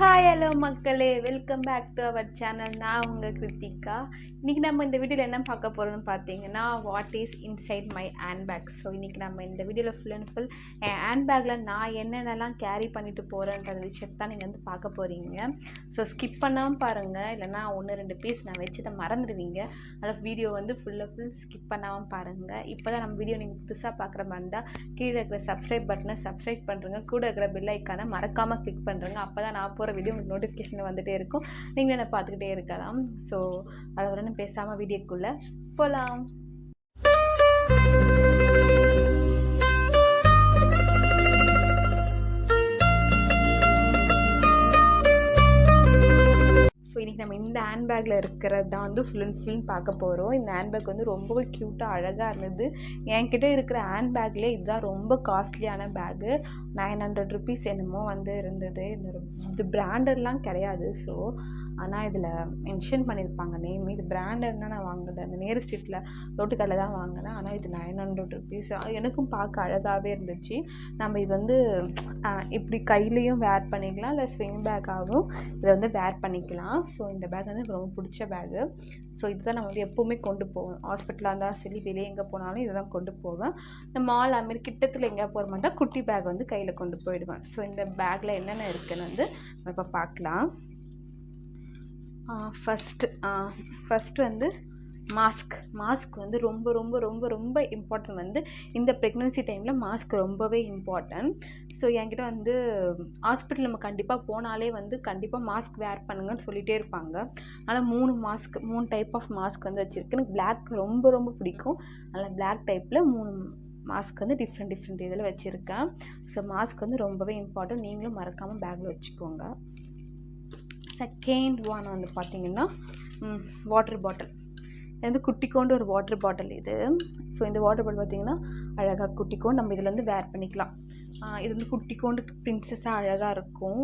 Hi hello மக்களே, welcome back to our channel. நான் உங்கள் கிருத்திகா. இன்றைக்கி நம்ம இந்த வீடியோவில் என்ன பார்க்க போகிறோம்னு பார்த்தீங்கன்னா, what is inside my handbag. So இன்றைக்கி நம்ம இந்த வீடியோவில் ஃபுல் அண்ட் ஃபுல் என் ஹேண்ட்பேக்கில் நான் என்னென்னலாம் கேரி பண்ணிட்டு போகிறேன்ற விஷயத்தை தான் நீங்கள் வந்து பார்க்க போகிறீங்க. ஸோ ஸ்கிப் பண்ணாமல் பாருங்கள், இல்லைனா 1-2 பீஸ் நான் வச்சுட்டு மறந்துடுவீங்க. அதனால் வீடியோ வந்து ஃபுல் ஸ்கிப் பண்ணாமல் பாருங்கள். இப்போ தான் நம்ம வீடியோ நீங்கள் புதுசாக பார்க்குற மாதிரி இருந்தால் கீழே இருக்கிற சப்ஸ்கிரைப் பட்டனை சப்ஸ்கிரைப் பண்ணுறங்க, கூட இருக்கிற பெல் ஐக்கானை மறக்காமல் கிளிக் பண்ணுறங்க. அப்போ தான் நான் போகிற வீடியோ உங்களுக்கு நோட்டிஃபிகேஷன் வந்துகிட்டே இருக்கும், நீங்களும் என்ன பார்த்துக்கிட்டே இருக்கலாம். ஸோ அதை வரணும் பேசாமல் வீடியோக்குள்ளே போகலாம். ஸோ இன்றைக்கி நம்ம இந்த ஹேண்ட்பேக்கில் இருக்கிறது தான் வந்து ஃபுல் அண்ட் ஃபுல் பார்க்க போகிறோம். இந்த ஹேண்ட்பேக் வந்து ரொம்பவே க்யூட்டாக அழகாக இருந்தது. என்கிட்ட இருக்கிற ஹேண்ட்பேக்லேயே இதுதான் ரொம்ப காஸ்ட்லியான பேக்கு. 900 ருபீஸ் என்னமோ வந்து இருந்தது. இது பிராண்டட்லாம் கிடையாது. ஸோ ஆனால் இதில் மென்ஷன் பண்ணியிருப்பாங்க நேம். இது பிராண்டட்னா நான் வாங்கினேன், அந்த நேரு ஸ்ட்ரீட்டில் ரோட்டுக்கடையில் தான் வாங்கினேன். ஆனால் இது 900 ருபீஸ். எனக்கும் பார்க்க அழகாகவே இருந்துச்சு. நம்ம இது வந்து இப்படி கையிலையும் வேர் பண்ணிக்கலாம், இல்லை ஸ்விங் பேக்காகவும் இதை வந்து வேர் பண்ணிக்கலாம். ஸோ இந்த பேக் வந்து எனக்கு ரொம்ப பிடிச்ச பேக்கு. ஸோ இதுதான் நம்ம வந்து எப்போவுமே கொண்டு போவோம். ஹாஸ்பிட்டலாக இருந்தாலும் சரி, வெளியே எங்கே போனாலும் இதை தான் கொண்டு போவேன். இந்த மால் அதுமாரி கிட்டத்தில் எங்கேயா போகிற மாட்டேன், குட்டி பேக் வந்து கையில் கொண்டு போயிடுவேன். ஸோ இந்த பேக்கில் என்னென்ன இருக்குதுன்னு வந்து நம்ம இப்போ பார்க்கலாம். ஃபஸ்ட்டு வந்து மாஸ்க் வந்து ரொம்ப ரொம்ப ரொம்ப ரொம்ப இம்பார்ட்டன்ட். வந்து இந்த ப்ரெக்னன்சி டைமில் மாஸ்க் ரொம்பவே இம்பார்ட்டன்ட். ஸோ என்கிட்ட வந்து ஹாஸ்பிட்டல் நம்ம கண்டிப்பாக போனாலே வந்து கண்டிப்பாக மாஸ்க் வேர் பண்ணுங்கன்னு சொல்லிகிட்டே இருப்பாங்க. ஆனால் 3 டைப் ஆஃப் மாஸ்க் வந்து வச்சுருக்கு. எனக்கு பிளாக் ரொம்ப ரொம்ப பிடிக்கும். அதனால் பிளாக் டைப்பில் 3 மாஸ்க் வந்து டிஃப்ரெண்ட் இதில் வச்சுருக்கேன். ஸோ மாஸ்க் வந்து ரொம்பவே இம்பார்ட்டன்ட். நீங்களும் மறக்காமல் பேக்கில் வச்சுக்கோங்க. செகண்ட் ஒன் வந்து பார்த்திங்கன்னா வாட்டர் பாட்டில். இது வந்து குட்டிக்கோண்டு ஒரு வாட்டர் பாட்டில் இது. ஸோ இந்த வாட்டர் பாட்டில் பார்த்திங்கன்னா அழகாக குட்டிக்கோண்டு நம்ம இதில் வந்து வேர் பண்ணிக்கலாம். இது வந்து குட்டிக்கோண்டு பிரின்சஸாக அழகாக இருக்கும்.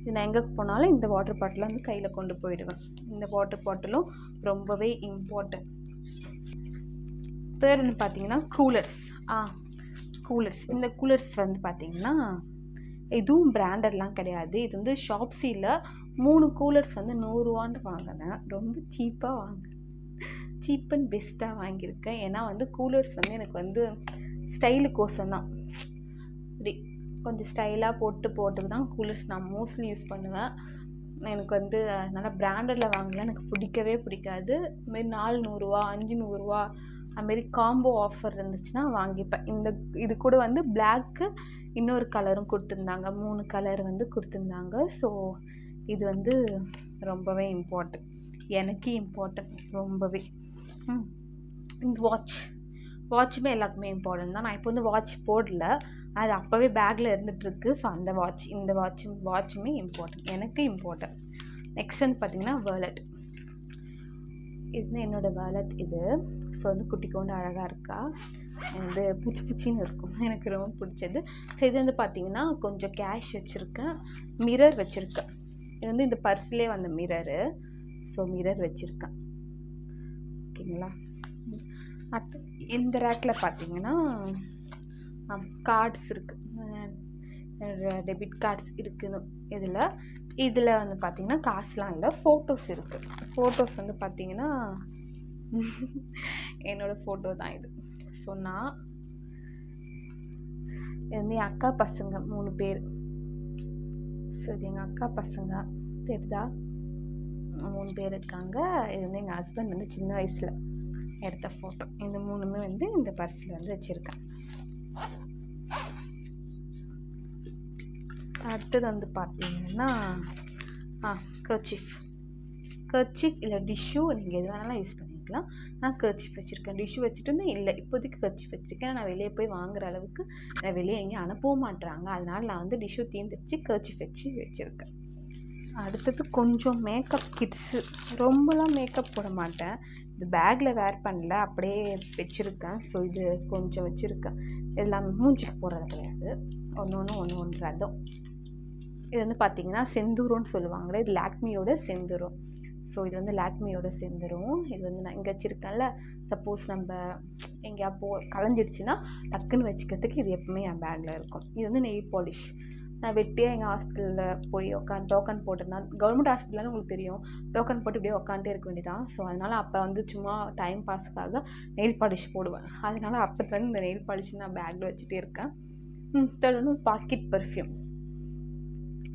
இது நான் எங்கே போனாலும் இந்த வாட்டர் பாட்டிலை வந்து கையில் கொண்டு போயிடுவேன். இந்த வாட்டர் பாட்டிலும் ரொம்பவே இம்பார்ட்டன்ட். தேர்ட் வந்து பார்த்திங்கன்னா கூலர்ஸ். இந்த கூலர்ஸ் வந்து பார்த்திங்கன்னா இதுவும் பிராண்டட்லாம் கிடையாது. இது வந்து ஷாப்ஸியில் 3 கூலர்ஸ் வந்து 100 ரூபான்னு வாங்கினேன். ரொம்ப சீப் அண்ட் பெஸ்ட்டாக வாங்கியிருக்கேன். ஏன்னா வந்து கூலர்ஸ் வந்து எனக்கு வந்து ஸ்டைலுக்கோசம் தான், இப்படி கொஞ்சம் ஸ்டைலாக போட்டு தான் கூலர்ஸ் நான் மோஸ்ட்லி யூஸ் பண்ணுவேன். எனக்கு வந்து அதனால் பிராண்டடில் வாங்கலாம் எனக்கு பிடிக்காது. இதுமாரி 400 ரூபா 500 ரூபா அதுமாரி காம்போ ஆஃபர் இருந்துச்சுன்னா வாங்கிப்பேன். இது கூட வந்து பிளாக்கு இன்னொரு கலரும் கொடுத்துருந்தாங்க, 3 கலர் வந்து கொடுத்துருந்தாங்க. ஸோ இது வந்து ரொம்பவே இம்பார்ட்டன்ட், எனக்கு இம்பார்ட்டன்ட் ரொம்பவே. இந்த வாட்சுமே எல்லாருக்குமே இம்பார்ட்டன்ட் தான். நான் இப்போ வந்து வாட்ச் போடல, அது அப்போவே பேக்கில் இருந்துகிட்ருக்கு. ஸோ அந்த இந்த வாட்சுமே இம்பார்ட்டன்ட், எனக்கு இம்பார்ட்டன்ட். நெக்ஸ்ட் வந்து பார்த்திங்கன்னா வாலெட். இது என்னோடய வாலெட் இது. ஸோ வந்து குட்டிக்கோண்டு அழகாக இருக்கா, வந்து பூச்சின்னு இருக்கும், எனக்கு ரொம்ப பிடிச்சது. ஸோ இது வந்து பார்த்திங்கன்னா கொஞ்சம் கேஷ் வச்சுருக்கேன், மிரர் வச்சுருக்கேன். இது வந்து இந்த பர்ஸ்லேயே வந்த மிரரு. ஸோ மிரர் வச்சுருக்கேன், ஓகேங்களா. அடுத்து இந்த ரேக்கில் பார்த்திங்கன்னா கார்ட்ஸ் இருக்குது, டெபிட் கார்ட்ஸ் இருக்குது. இதில் வந்து பார்த்திங்கன்னா காசுலாம் இல்லை, ஃபோட்டோஸ் இருக்குது. ஃபோட்டோஸ் வந்து பார்த்திங்கன்னா என்னோடய ஃபோட்டோ தான் இது. ஸோ இது வந்து என் அக்கா பசங்க 3 பேர். ஸோ இது எங்கள் அக்கா பசங்க தெரியுதா, 3 பேர் இருக்காங்க. இது வந்து எங்கள் ஹஸ்பண்ட் வந்து சின்ன வயசில் எடுத்த ஃபோட்டோ. இந்த 3மே வந்து இந்த பர்ஸில் வந்து வச்சுருக்கேன். அடுத்தது வந்து பார்த்தீங்கன்னா கர்ச்சீஃப் இல்லை டிஷ்யூ, நீங்கள் எது வேணாலும் யூஸ் பண்ணிக்கலாம். நான் கர்ச்சீஃப் வச்சுருக்கேன். டிஷ்யூ வச்சுட்டு இல்லை, இப்போதைக்கு கர்ச்சீஃப் வச்சுருக்கேன். நான் வெளியே போய் வாங்குகிற அளவுக்கு நான் வெளியே எங்கேயும் அனுப்பவும் மாட்டுறாங்க, அதனால் நான் வந்து டிஷ்யூ தீர்ந்துருச்சு, கர்ச்சீஃப் வச்சுருக்கேன். அடுத்தது கொஞ்சம் மேக்கப் கிட்ஸு. ரொம்பலாம் மேக்கப் போட மாட்டேன், இது பேக்கில் வேர் பண்ணல, அப்படியே வச்சுருக்கேன். ஸோ இது கொஞ்சம் வச்சுருக்கேன். இதெல்லாம் மூஞ்சிக்கு போடுறது கிடையாது, ஒன்று ரதம். இது வந்து பார்த்திங்கன்னா செந்தூரம்னு சொல்லுவாங்களே, இது லாக்மியோட செந்தூரம். ஸோ இது வந்து லாக்மியோட செந்தூரம். இது வந்து நான் இங்கே வச்சுருக்கேன்ல, சப்போஸ் நம்ம எங்கேயா கலைஞ்சிடுச்சுன்னா டக்குன்னு வச்சுக்கிறதுக்கு இது எப்பவுமே என் பேக்கில் இருக்கும். இது வந்து நெயில் பாலிஷ். நான் வெட்டியாக எங்கள் ஹாஸ்பிட்டலில் போய் டோக்கன் போட்டிருந்தேன். கவர்மெண்ட் ஹாஸ்பிட்டல்னு உங்களுக்கு தெரியும், டோக்கன் போட்டு இப்படியே உட்காந்துட்டே இருக்க வேண்டியதான். ஸோ அதனால் அப்போ வந்து சும்மா டைம் பாஸுக்காக நெயில் பாலிஷ் போடுவேன். அதனால் அப்போத்துலேருந்து இந்த நெயில் பாலிஷ் நான் பேக்கில் வச்சுட்டே இருக்கேன். தொடர்ந்து பாக்கெட் பர்ஃப்யூம்.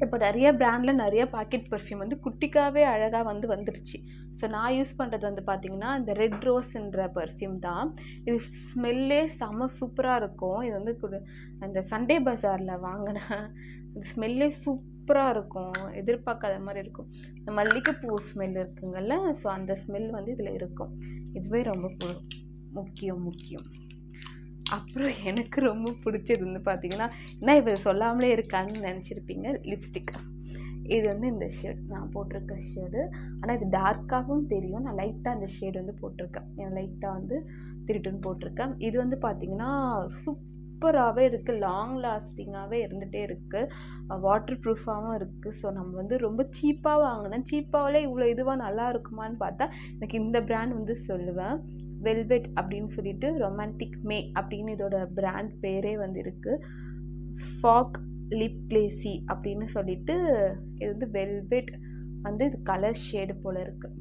இப்போ நிறைய பிராண்டில் நிறைய பாக்கெட் பர்ஃப்யூம் வந்து குட்டிக்காகவே அழகாக வந்துருச்சு. ஸோ நான் யூஸ் பண்ணுறது வந்து பார்த்திங்கன்னா இந்த ரெட் ரோஸ்ன்ற பர்ஃப்யூம் தான். இது ஸ்மெல்லே செம்ம சூப்பராக இருக்கும். இது வந்து அந்த சண்டே பஜாரில் வாங்கினேன். இந்த ஸ்மெல்லே சூப்பராக இருக்கும், எதிர்பார்க்காத மாதிரி இருக்கும். இந்த மல்லிகைப்பூ ஸ்மெல் இருக்குங்கள்ல, ஸோ அந்த ஸ்மெல் வந்து இதில் இருக்கும். இதுவே ரொம்ப முக்கியம். அப்புறம் எனக்கு ரொம்ப பிடிச்சது வந்து பார்த்திங்கன்னா, என்ன இப்போ சொல்லாமலே இருக்கான்னு நினச்சிருப்பீங்க, லிப்ஸ்டிக். இது வந்து இந்த ஷேட் நான் போட்டிருக்க ஷேடு. ஆனால் இது டார்க்காகவும் தெரியும். நான் லைட்டாக அந்த ஷேடு வந்து போட்டிருக்கேன். லைட்டாக வந்து திருட்டுன்னு போட்டிருக்கேன். இது வந்து பார்த்திங்கன்னா சூப்பராகவே இருக்குது, லாங் லாஸ்டிங்காகவே இருந்துகிட்டே இருக்குது, வாட்டர் ப்ரூஃபாகவும் இருக்குது. ஸோ நம்ம வந்து ரொம்ப சீப்பாக வாங்கினேன். சீப்பாகவே இவ்வளோ இதுவாக நல்லா இருக்குமான்னு பார்த்தா எனக்கு இந்த பிராண்ட் வந்து சொல்லுவேன். வெல்வெட் அப்படின்னு சொல்லிட்டு, ரொமான்டிக் மே அப்படின்னு இதோட பிராண்ட் பேரே வந்து இருக்குது. ஃபாக் லிப் கிளேசி அப்படின்னு சொல்லிட்டு, இது வந்து வெல்வெட் வந்து இது கலர் ஷேடு போல் இருக்குது.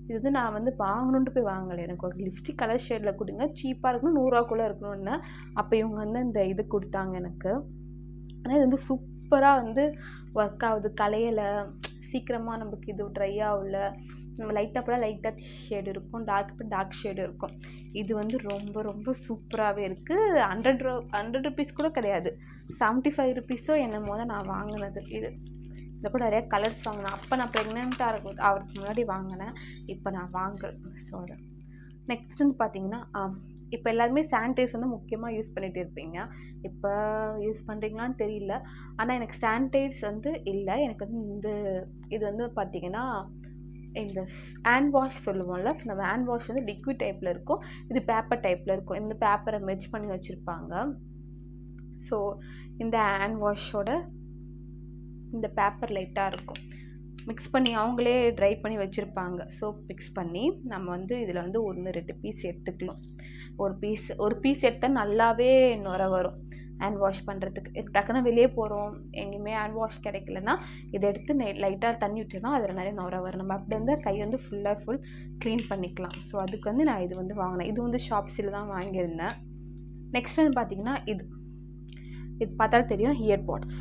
இது வந்து நான் வந்து வாங்கணுன்ட்டு போய் வாங்கலை. எனக்கு ஒரு லிப்ஸ்டிக் கலர் ஷேடில் கொடுங்க, சீப்பாக இருக்கணும், 100 ரூபாக்குள்ளே இருக்கணும்னு. அப்போ இவங்க வந்து இந்த இது கொடுத்தாங்க எனக்கு. ஆனால் இது வந்து சூப்பராக வந்து ஒர்க் ஆகுது, கலையலை, சீக்கிரமாக நமக்கு இது ட்ரை ஆகல. நம்ம லைட்டாக போல் லைட்டாக ஷேடு இருக்கும், டார்க் ஷேடு இருக்கும். இது வந்து ரொம்ப ரொம்ப சூப்பராகவே இருக்குது. 100 ருபீஸ் கூட கிடையாது, 75 ருபீஸோ என்னமோ தான் நான் வாங்கினது. இதை கூட நிறையா கலர்ஸ் வாங்கினேன். அப்போ நான் ப்ரெக்னெண்ட்டாக அவருக்கு முன்னாடி வாங்கினேன், இப்போ நான் வாங்குறேன். ஸோ நெக்ஸ்ட் வந்து பார்த்திங்கன்னா, இப்போ எல்லாருமே சானிடைஸ் வந்து முக்கியமாக யூஸ் பண்ணிகிட்டு இருப்பீங்க. இப்போ யூஸ் பண்ணுறீங்களான்னு தெரியல. ஆனால் எனக்கு சானிடைஸ் வந்து இல்லை. எனக்கு வந்து இது வந்து பார்த்திங்கன்னா இந்த ஹேண்ட் வாஷ் சொல்லுவோம்ல, இந்த ஹேண்ட் வாஷ் வந்து லிக்விட் டைப்பில் இருக்கும், இது பேப்பர் டைப்பில் இருக்கும். இந்த பேப்பரை மெர்ஜ் பண்ணி வச்சுருப்பாங்க. ஸோ இந்த ஹேண்ட் வாஷோட இந்த பேப்பர் லைட்டாக இருக்கும், மிக்ஸ் பண்ணி அவங்களே ட்ரை பண்ணி வச்சுருப்பாங்க. சோப் மிக்ஸ் பண்ணி நம்ம வந்து இதில் வந்து 1-2 பீஸ் எடுத்துக்கலாம். ஒரு பீஸ் எடுத்தால் நல்லாவே நுர வரும் ஹேண்ட் வாஷ் பண்ணுறதுக்கு. டக்குன்னு வெளியே போகிறோம், எங்கேயுமே ஹேண்ட் வாஷ் கிடைக்கலன்னா இதை எடுத்து லைட்டாக தண்ணி விட்டுனா அதில் நிறைய நுர வரும். நம்ம அப்படி வந்து கை வந்து ஃபுல் க்ளீன் பண்ணிக்கலாம். ஸோ அதுக்கு வந்து நான் இது வந்து வாங்கினேன். இது வந்து ஷாப்ஸில் தான் வாங்கியிருந்தேன். நெக்ஸ்ட் வந்து பார்த்திங்கன்னா, இது பார்த்தாலும் தெரியும், இயர்பாட்ஸ்.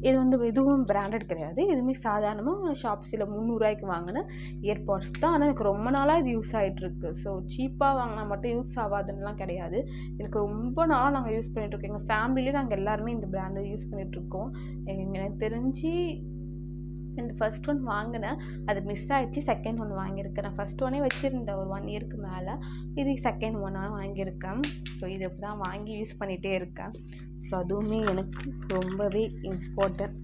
இது வந்து இதுவும் பிராண்டட் கிடையாது, இதுவுமே சாதாரணமாக ஷாப்ஸில் 300 ரூபாய்க்கு வாங்கின இயர்பாட்ஸ் தான். ஆனால் எனக்கு ரொம்ப நாளாக இது யூஸ் ஆகிட்டுருக்கு. ஸோ சீப்பாக வாங்கினா மட்டும் யூஸ் ஆகாதுன்னெலாம் கிடையாது, எனக்கு ரொம்ப நாளாக நாங்கள் யூஸ் பண்ணிகிட்ருக்கோம். எங்கள் ஃபேமிலியிலே நாங்கள் எல்லாருமே இந்த பிராண்டை யூஸ் பண்ணிகிட்ருக்கோம். எனக்கு தெரிஞ்சு இந்த ஃபர்ஸ்ட் ஒன் வாங்கினேன், அது மிஸ் ஆகிடுச்சு. செகண்ட் ஒன் வாங்கியிருக்கேன். நான் ஃபர்ஸ்ட் ஒன்னே வச்சுருந்தேன் ஒரு 1 இயருக்கு மேலே, இது செகண்ட் ஒன்னாக வாங்கியிருக்கேன். ஸோ இதை இப்படி தான் வாங்கி யூஸ் பண்ணிகிட்டே இருக்கேன். ஸோ அதுவுமே எனக்கு ரொம்பவே இம்பார்ட்டன்ட்.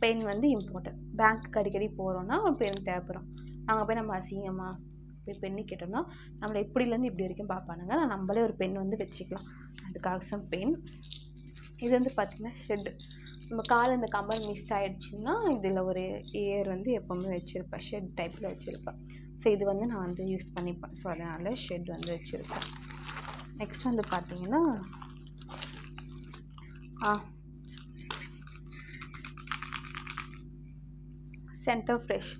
பென் வந்து இம்பார்ட்டன்ட். பேங்க்குக்கு அடிக்கடி போகிறோன்னா பென் தேவைப்படும். அங்கே போய் நம்ம அசிங்கமாக போய் பென்னு கேட்டோம்னா நம்மளை இப்படிலேருந்து இப்படி வரைக்கும் பார்ப்பானுங்க. நம்மளே ஒரு பென் வந்து வச்சுக்கலாம், அதுக்காக பென். இது வந்து பார்த்திங்கன்னா ஷெட்டு. நம்ம கால் இந்த கம்பல் மிஸ் ஆகிடுச்சின்னா இதில் ஒரு ஏர் வந்து எப்போவுமே வச்சுருப்பேன், ஷெட் டைப்பில் வச்சுருப்பேன். ஸோ இது வந்து நான் வந்து யூஸ் பண்ணிப்பேன். ஸோ அதனால் ஷெட் வந்து வச்சுருப்பேன். நெக்ஸ்ட் வந்து பார்த்திங்கன்னா, சென்டர் ஃப்ரெஷ்.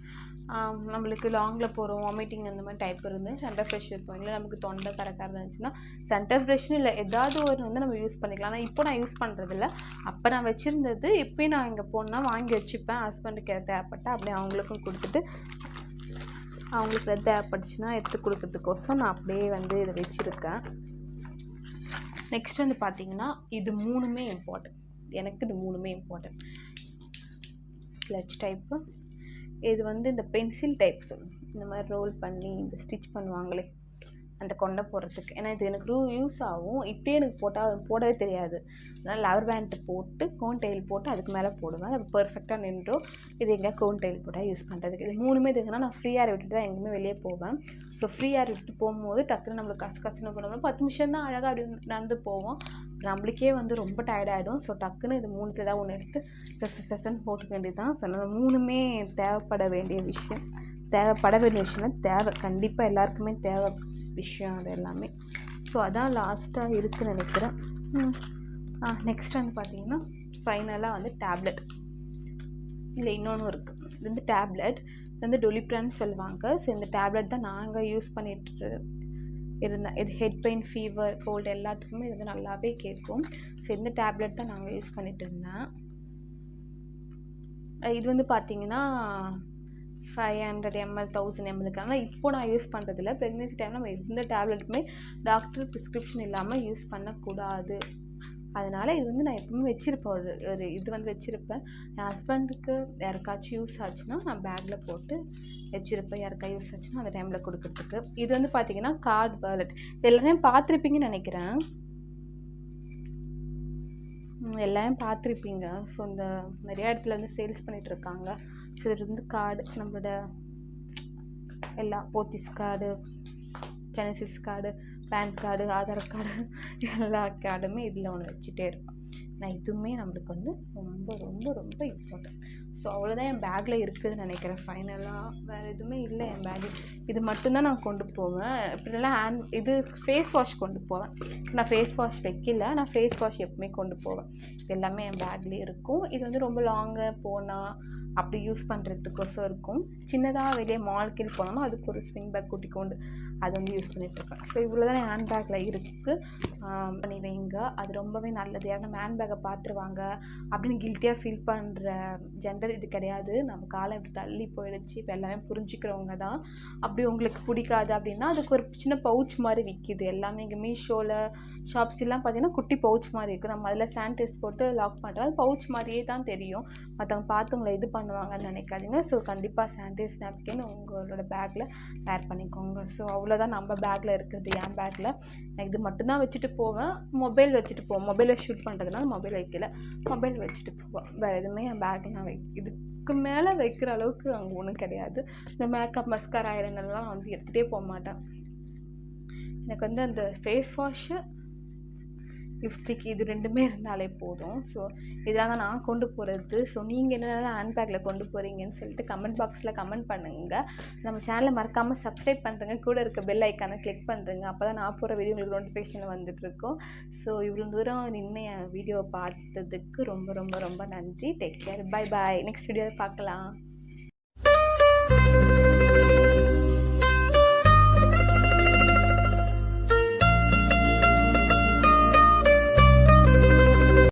நம்மளுக்கு லாங்கில் போகிறோம், வாமிட்டிங் அந்த மாதிரி டைப் இருந்து சென்டர் ஃப்ரெஷ் இருக்கும். இல்லை நமக்கு தொண்டை கரெக்டாக இருந்துச்சுன்னா சென்டர் ஃப்ரெஷ்னு இல்லை, ஏதாவது ஒரு வந்து நம்ம யூஸ் பண்ணிக்கலாம். ஆனால் இப்போ நான் யூஸ் பண்ணுறதில்ல, அப்போ நான் வச்சுருந்தது. இப்போயும் நான் இங்கே போனால் வாங்கி வச்சுப்பேன். ஹஸ்பண்டுக்கு தேவைப்பட்டால் அப்படியே அவங்களுக்கும் கொடுத்துட்டு, அவங்களுக்கு எது தேவைப்பட்டுச்சுன்னா எடுத்து கொடுக்கறதுக்கோசம் நான் அப்படியே வந்து இதை வச்சுருக்கேன். நெக்ஸ்ட் வந்து பார்த்திங்கன்னா, இது 3மே இம்பார்ட்டன்ட். எனக்கு இது 3மே இம்பார்ட்டன்ட். ஸ்லெட்ச் டைப்பு, இது வந்து இந்த பென்சில் டைப் சொல்லுவோம், இந்த மாதிரி ரோல் பண்ணி இந்த ஸ்டிச் பண்ணுவாங்களே அந்த கொண்டை போடுறதுக்கு. ஏன்னா இது எனக்கு யூஸ் ஆகும். இப்படியே எனக்கு போடவே தெரியாது. அதனால் லவர் பேண்ட் போட்டு கோன் டெயில் போட்டு அதுக்கு மேலே போடுவேன், அது பர்ஃபெக்டாக நின்றும். இது எங்கேயா கோன் டெயில் போட்டால் யூஸ் பண்ணுறதுக்கு. இது 3மே இருக்குன்னா நான் ஃப்ரீ ஏர் விட்டுட்டு தான் எங்கேயுமே வெளியே போவேன். ஸோ ஃப்ரீ ஏர் விட்டுட்டு போகும்போது டக்குன்னு நம்மளுக்கு கசுன்னு போனோம்னா 10 நிமிஷம் தான் அழகாக அப்படி நடந்து போவோம். நம்மளுக்கே வந்து ரொம்ப டயர்டாகிடும். ஸோ டக்குன்னு இது 3 ஏதாவது ஒன்று எடுத்து செசன் போட்டுக்க வேண்டியது தான். ஸோ 3மே தேவைப்பட வேண்டிய விஷயம். கண்டிப்பாக எல்லாருக்குமே தேவை விஷயம் அது எல்லாமே. ஸோ அதான் லாஸ்ட்டாக இருக்குதுன்னு நினைக்கிறேன். நெக்ஸ்ட் வந்து பார்த்திங்கன்னா ஃபைனலாக வந்து டேப்லெட். இல்லை இன்னொன்று இருக்குது, இது வந்து டேப்லெட், இது வந்து டொலிப்ரான்னு சொல்லுவாங்க. ஸோ இந்த டேப்லெட் தான் நாங்கள் யூஸ் பண்ணிட்டு இருந்தேன். இது ஹெட் பெயின், ஃபீவர், கோல்டு எல்லாத்துக்குமே இது வந்து நல்லாவே கேட்கும். ஸோ இந்த டேப்லெட் தான் நாங்கள் யூஸ் பண்ணிட்டு இருந்தேன். இது வந்து பார்த்திங்கன்னா 500 ml 1000 ml இருக்காங்க. இப்போ நான் யூஸ் பண்ணுறதில்ல. ப்ரெக்னென்சி டைமில் நம்ம எந்த டேப்லெட்டுமே டாக்டர் ப்ரிஸ்கிரிப்ஷன் இல்லாமல் யூஸ் பண்ணக்கூடாது. அதனால் இது வந்து நான் எப்பவுமே வச்சுருப்பேன். ஒரு இது வந்து வச்சுருப்பேன். என் ஹஸ்பண்டுக்கு யாருக்காச்சும் யூஸ் ஆச்சுன்னா நான் பேக்கில் போட்டு வச்சுருப்பேன். யாருக்கா யூஸ் ஆச்சுன்னா அந்த டைமில் கொடுக்கறதுக்கு. இது வந்து பார்த்திங்கன்னா கார்ட் வாலெட். இது எல்லாமே பார்த்துருப்பீங்கன்னு நினைக்கிறேன். எல்லாமே பார்த்துருப்பீங்க. ஸோ இந்த நிறையா இடத்துல வந்து சேல்ஸ் பண்ணிகிட்ருக்காங்க. ஸோ இது வந்து கார்டு, நம்மளோட எல்லா Pothys card, Chennai Silks card, PAN card, Aadhaar card, எல்லா கார்டுமே இதில் ஒன்று வச்சுட்டே இருப்பேன். நான் இதுவுமே நம்மளுக்கு வந்து ரொம்ப ரொம்ப ரொம்ப இம்பார்ட்டன்ட். ஸோ அவ்வளோதான் என் பேக்கில் இருக்குதுன்னு நினைக்கிறேன். ஃபைனலாக வேறு எதுவுமே இல்லை என் பேக்கில். இது மட்டும்தான் நான் கொண்டு போவேன். இப்படிலாம் இது ஃபேஸ் வாஷ் கொண்டு போவேன். நான் ஃபேஸ் வாஷ் வைக்கல, நான் ஃபேஸ் வாஷ் எப்பவுமே கொண்டு போவேன். இது எல்லாமே என் பேக்லேயே இருக்கும். இது வந்து ரொம்ப லாங்காக போனால் அப்படி யூஸ் பண்ணுறதுக்கோசம் இருக்கும். சின்னதாக வெளியே மால்கீழ் போனோம்னா அதுக்கு ஒரு ஸ்விங் பேக் கூட்டி கொண்டு அது வந்து யூஸ் பண்ணிகிட்ருக்கேன். ஸோ இவ்வளோ தான் என் ஹேண்ட்பேக்கில் இருக்குது. பண்ணி வைங்க, அது ரொம்பவே நல்லது. யாரும் நம்ம ஹேண்ட்பேக்கை பார்த்துருவாங்க அப்படின்னு கில்ட்டியாக ஃபீல் பண்ணுற ஜெண்டர் இது கிடையாது. நம்ம காலம் இப்படி தள்ளி போயிடுச்சு. இப்போ எல்லாமே புரிஞ்சுக்கிறவங்க தான். அப்படி உங்களுக்கு பிடிக்காது அப்படின்னா அதுக்கு ஒரு சின்ன பவுச் மாதிரி விற்கிது. எல்லாமே இங்கே மீஷோவில், ஷாப்ஸ்லாம் பார்த்தீங்கன்னா குட்டி பவுச் மாதிரி இருக்குது. நம்ம அதில் சானிடைஸ் போட்டு லாக் பண்ணுறது. அது பவுச் மாதிரியே தான் தெரியும். மற்றவங்க பார்த்து உங்களை இது பண்ணுவாங்கன்னு நினைக்காதீங்க. ஸோ கண்டிப்பாக சானிடைஸ் நாப்கின் உங்களோட பேக்கில் வேர் பண்ணிக்கோங்க. ஸோ அவ்வளோதான் நம்ம பேக்கில் இருக்கிறது. என் பேக்கில் நான் இது மட்டும்தான் வச்சுட்டு போவேன். மொபைல் வச்சுட்டு போவேன். மொபைலில் ஷூட் பண்ணுறதுனால மொபைல் வைக்கல, மொபைல் வச்சுட்டு போவேன். வேறு எதுவுமே என் பேக்கில் நான் இதுக்கு மேலே வைக்கிற அளவுக்கு அங்கே ஒன்றும் கிடையாது. இந்த மேக்கப், மஸ்காரா, ஐலைனர்லாம் வந்து எடுத்துகிட்டே போக மாட்டேன். எனக்கு வந்து அந்த ஃபேஸ் வாஷு, லிப்ஸ்டிக் இது ரெண்டுமே இருந்தாலே போதும். ஸோ இதெல்லாம் தான் நான் கொண்டு போகிறது. ஸோ நீங்கள் என்னென்ன ஹேண்ட்பேக்கில் கொண்டு போகிறீங்கன்னு சொல்லிட்டு கமெண்ட் பாக்ஸில் கமெண்ட் பண்ணுங்கள். நம்ம சேனலை மறக்காமல் சப்ஸ்கிரைப் பண்ணுறேங்க. கூட இருக்க பெல் ஐக்கானை கிளிக் பண்ணுறேங்க. அப்போ தான் நான் போகிற வீடியோ உங்களுக்கு நோட்டிஃபிகேஷன் வந்துட்டுருக்கோம். ஸோ இவ்வளோ தூரம் நின்று என் வீடியோவை பார்த்ததுக்கு ரொம்ப ரொம்ப ரொம்ப நன்றி. Take care, bye bye. Next வீடியோவில் பார்க்கலாம்.